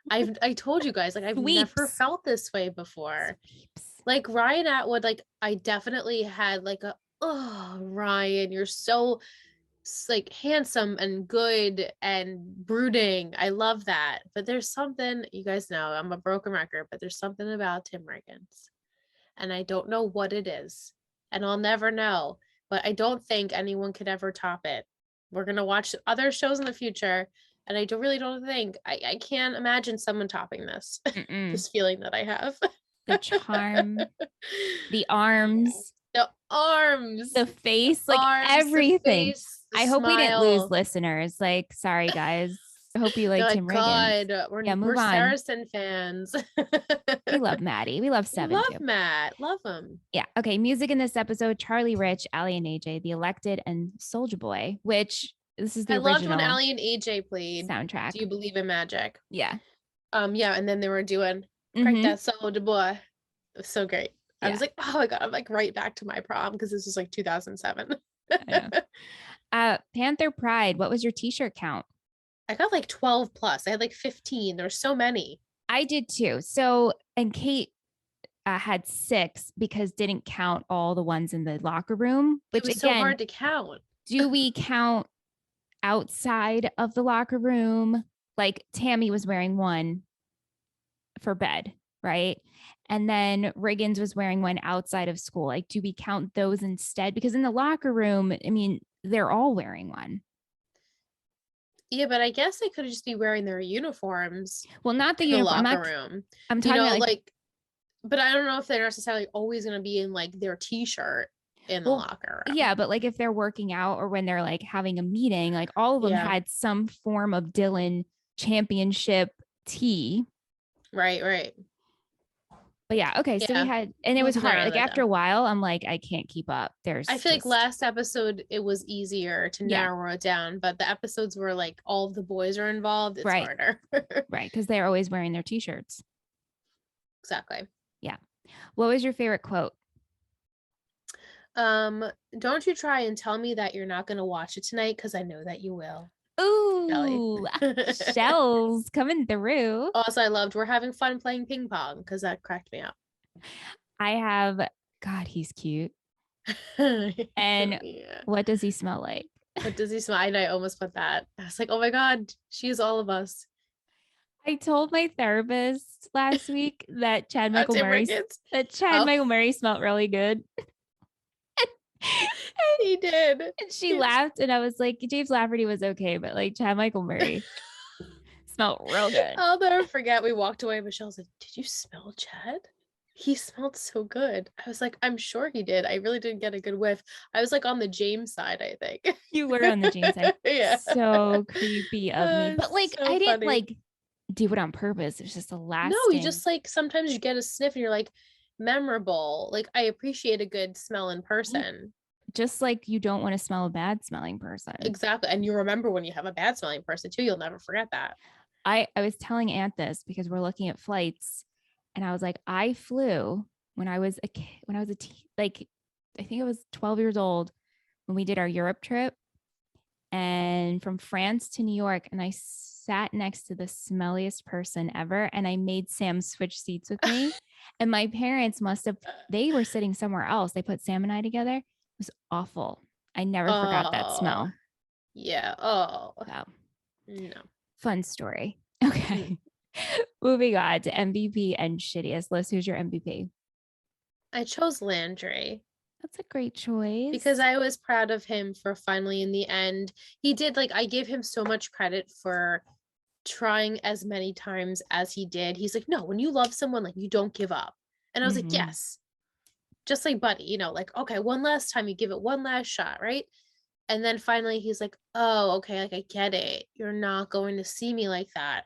Like, I told you guys, like I've never sweeps. felt this way before. Sweeps. Like Ryan Atwood, like I definitely had like a, oh Ryan, you're so like handsome and good and brooding. I love that. But there's something, you guys know, I'm a broken record, but there's something about Tim Riggins. And I don't know what it is. And I'll never know. But I don't think anyone could ever top it. We're gonna watch other shows in the future. And I really don't think I can't imagine someone topping this. Mm-mm. This feeling that I have. The charm, the arms, The arms, the face, like the everything. face, the I hope we didn't lose smile. listeners. Like, sorry, guys. I hope you They're like like, Tim Riggins. God, Yeah, we're move on. Saracen fans. We love Maddie. We love We Seven love too. Matt. Love him. Yeah. Okay. Music in this episode: Charlie Rich, Ali and AJ, The Elected, and Soldier Boy. Which This is the I loved when original Allie and AJ played soundtrack. Do You Believe in Magic? Yeah. Yeah, and then they were doing Crack Mm-hmm. That Soda Boy. It was so great. I Yeah, was like, oh my God, I'm like right back to my prom because this was like 2007. I know. Panther Pride, what was your t-shirt count? I got like 12 plus. I had like 15. There were so many. I did too. So, and Kate had 6 because didn't count all the ones in the locker room, It which was so again, hard to count. do we count outside of the locker room? Like Tammy was wearing one for bed, right? And then Riggins was wearing one outside of school. Like, do we count those instead? Because in the locker room, I mean, they're all wearing one. Yeah, but I guess they could just be wearing their uniforms Well, not the in the uniform. locker room. I'm You talking know, about like, like, but I don't know if they're necessarily always going to be in like their t-shirt in the well, locker room. yeah, but like if they're working out or when they're like having a meeting, like all of them Yeah. had some form of Dylan championship tee. Right. But yeah, okay. So we Yeah. had, and it was We'll hard. narrow Like that after down. a while, I'm like, I can't keep up. I There's feel like just, last episode it was easier to yeah, narrow it down, but the episodes where like all of the boys are involved, it's right, harder. right. Cause they're always wearing their t shirts. Exactly. Yeah. What was your favorite quote? Um, don't you try and tell me that you're not going to watch it tonight because I know that you will. Kelly. Ooh, shells coming through. Also, I loved we're having fun playing ping pong because that cracked me up. I have, God, he's cute. And Yeah. what does he smell like? What does he smell? I almost put that. I was like, oh my God, she's all of us. I told my therapist last week that Tim Ricketts. Chad Oh, Michael Murray smelled really good. he did. And she laughed, and I was like, James Lafferty was okay, but like Chad Michael Murray smelled real good. I'll never forget. We walked away. Michelle's like, did you smell Chad? He smelled so good. I was like, I'm sure he did. I really didn't get a good whiff. I was like on the James side, I think. You were on the James side. Yeah. So creepy of me. But like So I didn't funny. like do it on purpose. It's just a No, you lasting. just like sometimes you get a sniff and you're like memorable. Like I appreciate a good smell in person. Just like you don't want to smell a bad smelling person. Exactly. And you remember when you have a bad smelling person too. You'll never forget that. I was telling Aunt this because we're looking at flights, and I was like, I flew when I was a kid, when I was like I think I was 12 years old when we did our Europe trip, and from France to New York, and I sat next to the smelliest person ever, and I made Sam switch seats with me. And my parents must have, they were sitting somewhere else. They put Sam and I together. It was awful. I never forgot that Oh, smell. yeah. Oh, So no. fun story. Okay. Moving on to MVP and shittiest list. Who's your MVP? I chose Landry That's a great choice. because I was proud of him for finally in the end. He did like I gave him so much credit for trying as many times as he did. He's like, no, when you love someone, like you don't give up. And I was like, yes. Just like Buddy, you know, like, okay, one last time, you give it one last shot, right? And then finally he's like, oh, okay, like I get it. You're not going to see me like that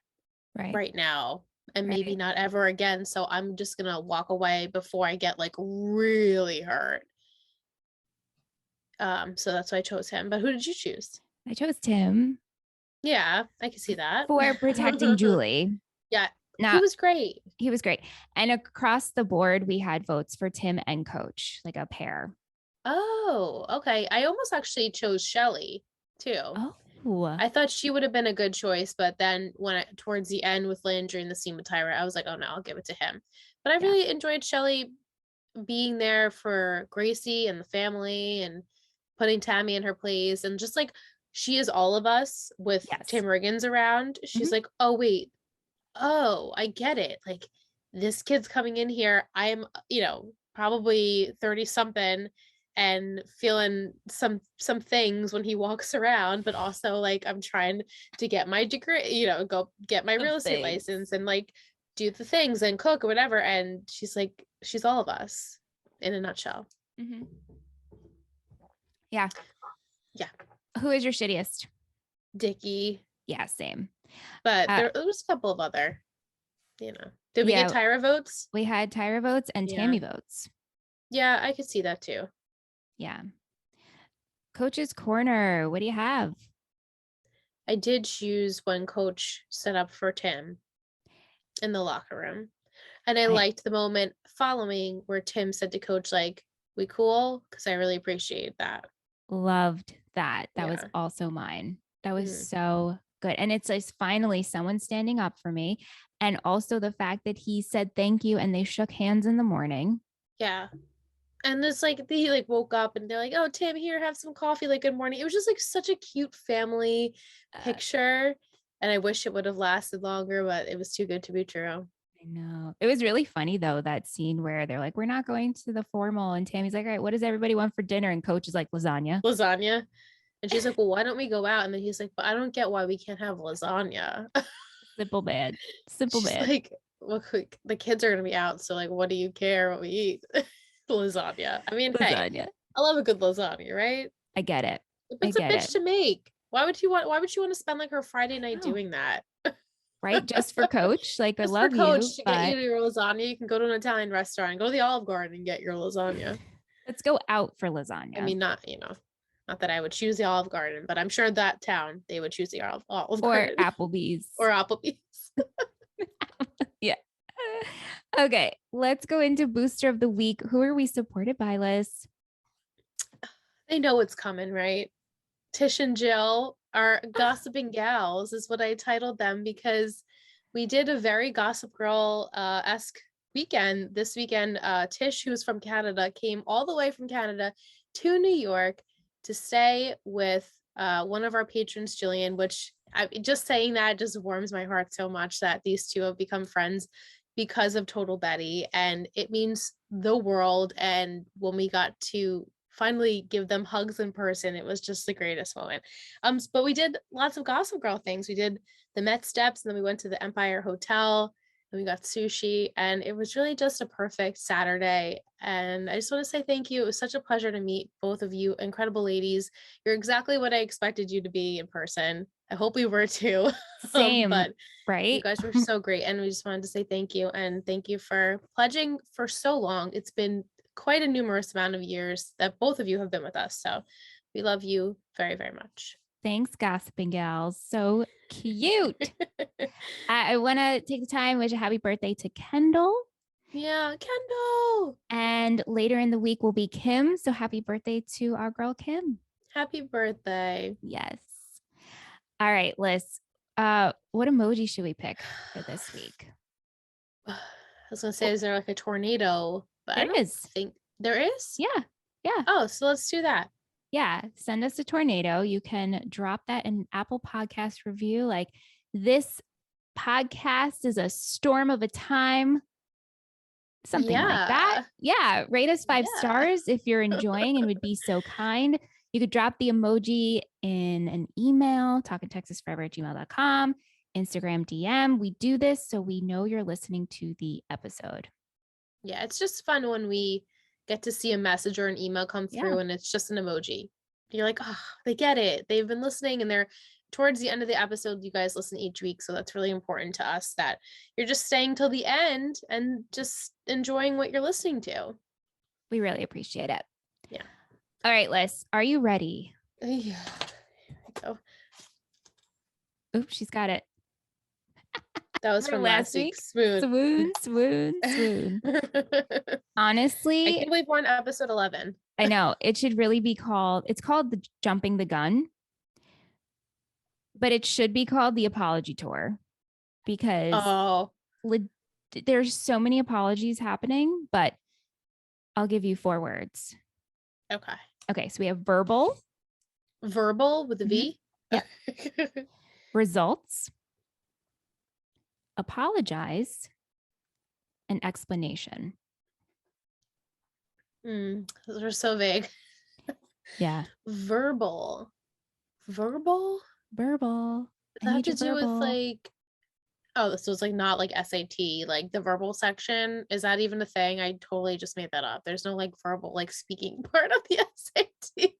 right now. And maybe Right. not ever again. So I'm just gonna walk away before I get like really hurt. So that's why I chose him. But who did you choose? I chose Tim Yeah, I can see that. for protecting Julie. Yeah, Now, he was great. he was great. And across the board, we had votes for Tim and Coach, like a pair. Oh, okay. I almost actually chose Shelly too. Oh, I thought she would have been a good choice, but then towards the end with Landry and the scene with Tyra, I was like, oh no, I'll give it to him. But I yeah. really enjoyed Shelly being there for Gracie and the family and putting Tammy in her place and just like she is all of us with Yes. Tim Riggins around. She's like, oh wait, oh, I get it. Like this kid's coming in here. I am, probably 30 something and feeling some things when he walks around, but also like I'm trying to get my degree, go get my real estate license and like do the things and cook or whatever. And she's like, she's all of us in a nutshell. Mm-hmm. Yeah. Yeah. Who is your shittiest? Dickie. Yeah, same. But there was a couple of other, Did we get Tyra votes? We had Tyra votes and Tammy votes. Yeah, I could see that too. Yeah. Coach's Corner. What do you have? I did choose when Coach set up for Tim in the locker room. And I I liked the moment following where Tim said to Coach, like, we cool? Because I really appreciate that. loved that. That was Yeah. also mine. That was Mm, so good. And it's like finally someone standing up for me. And also the fact that he said thank you and they shook hands in the morning. yeah. And it's like he like woke up and they're like, oh, Tim, here, have some coffee. Like, good morning. It was just like such a cute family Uh, picture. And I wish it would have lasted longer, but it was too good to be true. I know. It was really funny though, that scene where they're like, we're not going to the formal. And Tammy's like, all right, what does everybody want for dinner? And Coach is like, lasagna. Lasagna. And she's like, well, why don't we go out? And then he's like, but I don't get why we can't have lasagna. Simple man. Simple She's man. like, well, the kids are gonna be out, so like, what do you care what we eat? Lasagna. I mean, hey, Lasagna. I love a good lasagna, right? I get it. But I it's a get bitch it. to make. Why would you want to spend like her Friday night Oh, doing that? right. Just for Coach. Like, I Just for love you, Coach to get you but to your lasagna, you can go to an Italian restaurant, go to the Olive Garden and get your lasagna. let's go out for I lasagna mean, not that I would choose the Olive Garden, but I'm sure that town they would choose the Olive or Garden Applebee's. or Applebee's. Yeah. Okay. Let's go into booster of the week. Who are we supported by, Liz? They know what's coming, right? Tish and Jill are gossiping gals, is what I titled them because we did a very Gossip Girl esque weekend. This weekend, Tish, who's from Canada, came all the way from Canada to New York to stay with one of our patrons, Jillian, which just saying that just warms my heart so much that these two have become friends because of Total Betty. And it means the world. And when we got to finally give them hugs in person, it was just the greatest moment. But we did lots of Gossip Girl things. We did the Met Steps, and then we went to the Empire Hotel, and we got sushi, and it was really just a perfect Saturday. And I just want to say thank you. It was such a pleasure to meet both of you, incredible ladies. You're exactly what I expected you to be in person. I hope we were too. Same, But you right? guys were so great, and we just wanted to say thank you, and thank you for pledging for so long. It's been quite a numerous amount of years that both of you have been with us. So we love you very, very much. Thanks, gossiping gals. So cute. I want to take the time, wish a happy birthday to Kendall. Yeah, Kendall. And later in the week will be Kim. So happy birthday to our girl, Kim. Happy birthday. Yes. All right, Liz. What emoji should we pick for this week? I was gonna say, is there like a tornado? But I There don't is. think there is. Yeah. Yeah. Oh, so let's do that. Yeah. Send us a tornado. You can drop that in Apple Podcast review. Like, this podcast is a storm of a time. Something like that. Yeah. Rate us 5 stars if you're enjoying and would be so kind. You could drop the emoji in an email, talkintexasforever@gmail.com, Instagram DM. We do this so we know you're listening to the episode. Yeah, it's just fun when we get to see a message or an email come through and it's just an emoji. You're like, oh, they get it. They've been listening, and they're towards the end of the episode. You guys listen each week. So that's really important to us that you're just staying till the end and just enjoying what you're listening to. We really appreciate it. Yeah. All right, Liz, are you ready? Yeah. Here we go. Oops, she's got it. That was from last week. Swoon. Swoon, swoon, swoon. Honestly, I can't believe we're on episode 11. I know it should really be called, it's called the Jumping the Gun, but it should be called the Apology Tour because there's so many apologies happening, but I'll give you 4 words. Okay. Okay. So we have verbal with a V. Yeah. Results, apologize, and explanation. Those are so vague. Yeah. Verbal. Does that have to do with like, oh, so it's like not like SAT, like the verbal section. Is that even a thing? I totally just made that up. There's no like verbal, like speaking part of the SATs.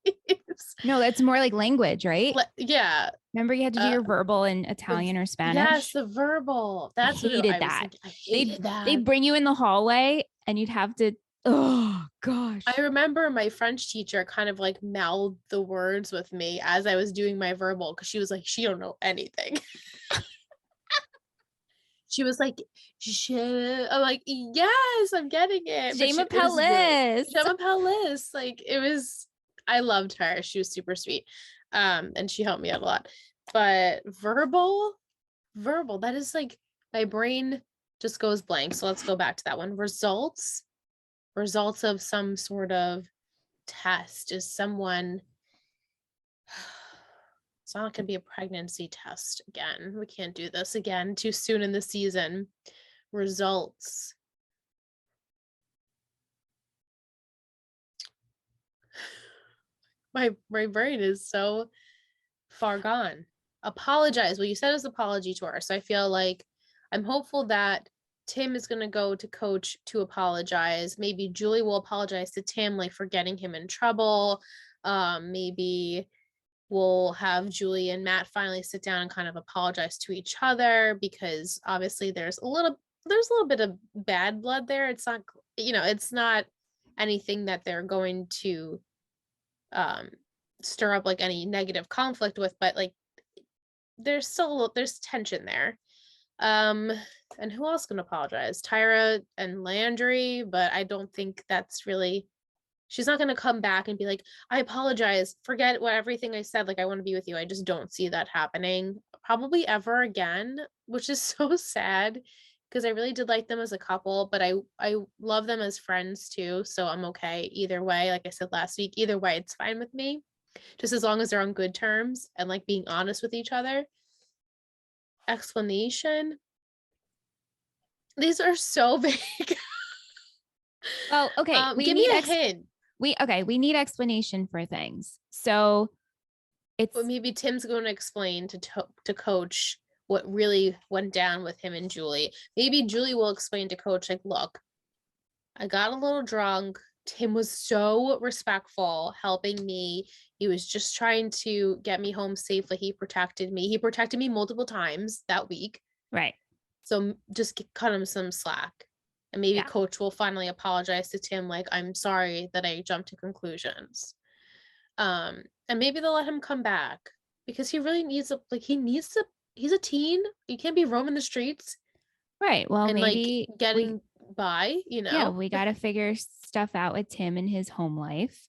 No, that's more like language, right? Yeah. Remember you had to do your verbal in Italian or Spanish? Yes, the verbal. That's I hated that. I hated that. They'd bring you in the hallway and you'd have to Oh gosh. I remember my French teacher kind of like mouthed the words with me as I was doing my verbal because she was like, she don't know anything. She was like, I'm like, yes, I'm getting it. But Jama it was really Pellis. Gemma Pellis. Like it was, I loved her. She was super sweet. And she helped me out a lot. But verbal, that is like my brain just goes blank. So let's go back to that one. Results of some sort of test. Is someone it's not going to be a pregnancy test again. We can't do this again too soon in the season. Results. My brain is so far gone. Apologize. Well, you said it was apology tour. So I feel like I'm hopeful that Tim is going to go to coach to apologize. Maybe Julie will apologize to Tim, like for getting him in trouble. Maybe we'll have Julie and Matt finally sit down and kind of apologize to each other because obviously there's a little bit of bad blood there. It's not, it's not anything that they're going to stir up like any negative conflict with, but like there's tension there. And who else can apologize? Tyra and Landry, but I don't think that's really, she's not going to come back and be like, I apologize, forget what everything I said, like I want to be with you. I just don't see that happening probably ever again, which is so sad because I really did like them as a couple, but I love them as friends too, so I'm okay either way. Like I said last week, either way it's fine with me, just as long as they're on good terms and like being honest with each other. Explanation, these are so vague. Well, okay. Give me a hint. We need explanation for things. So it's But maybe Tim's going to explain to coach what really went down with him and Julie. Maybe Julie will explain to coach, like, look, I got a little drunk. Tim was so respectful, helping me. He was just trying to get me home safely. He protected me. He protected me multiple times that week. right. So just cut him some slack. And maybe Yeah. coach will finally apologize to Tim, like, I'm sorry that I jumped to conclusions. And maybe they'll let him come back because he really needs he's a teen. You can't be roaming the streets Right. Well, and maybe like getting by, yeah, we got to figure stuff out with Tim and his home life.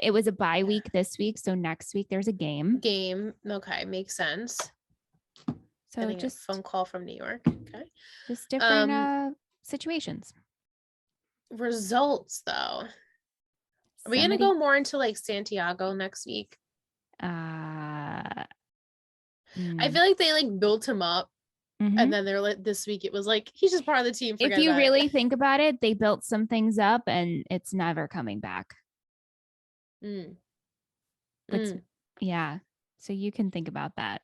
It was a bye week this week, so next week there's a game. Okay, makes sense. So Getting just a phone call from New York. Okay. just different situations. Results though. Are we gonna go more into like Santiago next week? I feel like they like built him up, and then they're like, this week it was like he's just part of the team. If you really think about it, they built some things up, and it's never coming back. Yeah, so you can think about that.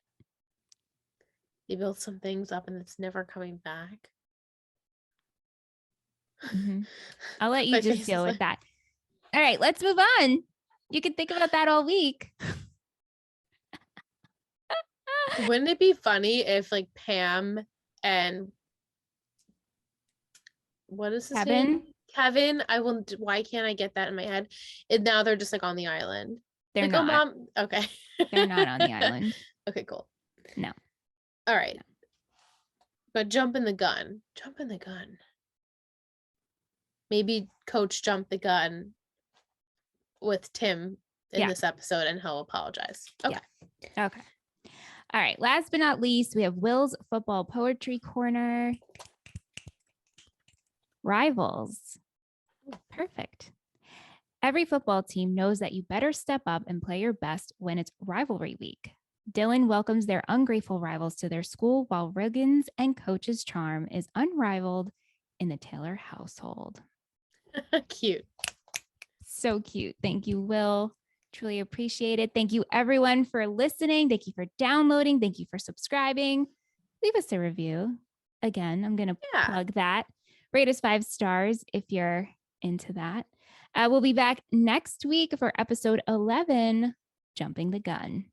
They built some things up, and it's never coming back. I'll let you just deal with that. All right, let's move on. You can think about that all week. Wouldn't it be funny if like Pam and what is his name? Kevin. Why can't I get that in my head? And now they're just like on the island. They're like, not. Oh, mom. Okay. They're not on the island. Okay, cool. No. All right. No. But jump in the gun. Maybe coach jumped the gun with Tim in this episode and he'll apologize. Okay. Yeah. Okay. All right. Last but not least, we have Will's football poetry corner. Rivals. Perfect. Every football team knows that you better step up and play your best when it's rivalry week. Dylan welcomes their ungrateful rivals to their school while Riggins and Coach's charm is unrivaled in the Taylor household. Cute. So cute. Thank you, Will. Truly appreciate it. Thank you, everyone, for listening. Thank you for downloading. Thank you for subscribing. Leave us a review. Again, I'm going to plug that. Rate us 5 stars if you're into that. We'll be back next week for episode 11, Jumping the Gun.